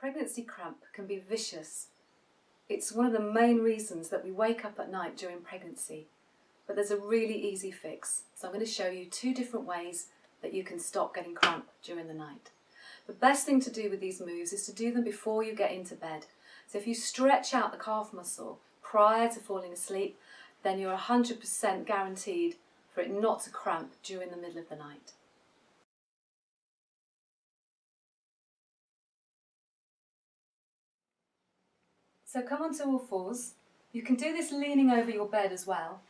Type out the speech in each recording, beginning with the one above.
Pregnancy cramp can be vicious. It's one of the main reasons that we wake up at night during pregnancy. But there's a really easy fix. So I'm going to show you 2 different ways that you can stop getting cramp during the night. The best thing to do with these moves is to do them before you get into bed. So if you stretch out the calf muscle prior to falling asleep, then you're 100% guaranteed for it not to cramp during the middle of the night. So come onto all fours. You can do this leaning over your bed as well.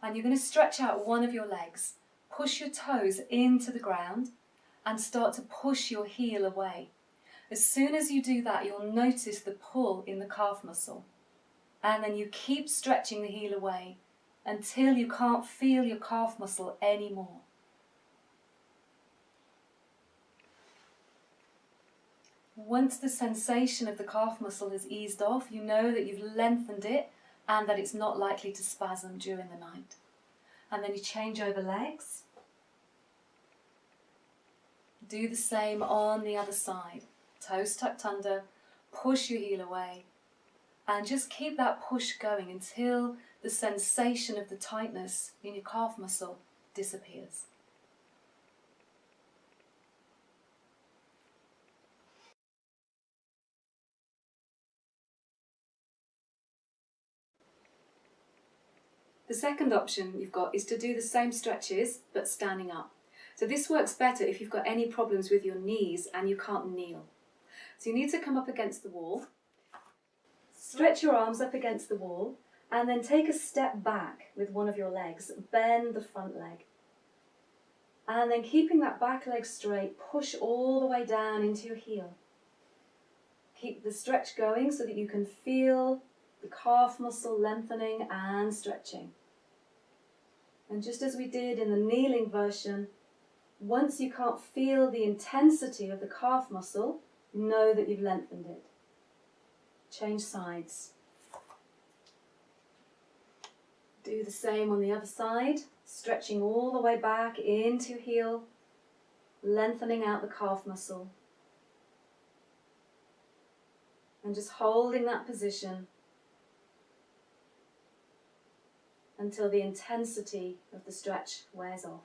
And you're going to stretch out one of your legs, push your toes into the ground and start to push your heel away. As soon as you do that, you'll notice the pull in the calf muscle. And then you keep stretching the heel away until you can't feel your calf muscle anymore. Once the sensation of the calf muscle has eased off, you know that you've lengthened it and that it's not likely to spasm during the night. And then you change over legs. Do the same on the other side. Toes tucked under, push your heel away, and just keep that push going until the sensation of the tightness in your calf muscle disappears. The second option you've got is to do the same stretches but standing up. So this works better if you've got any problems with your knees and you can't kneel. So you need to come up against the wall, stretch your arms up against the wall, and then take a step back with one of your legs, bend the front leg. And then keeping that back leg straight, push all the way down into your heel. Keep the stretch going so that you can feel the calf muscle lengthening and stretching. And just as we did in the kneeling version, once you can't feel the intensity of the calf muscle, know that you've lengthened it. Change sides. Do the same on the other side, stretching all the way back into your heel, lengthening out the calf muscle. And just holding that position until the intensity of the stretch wears off.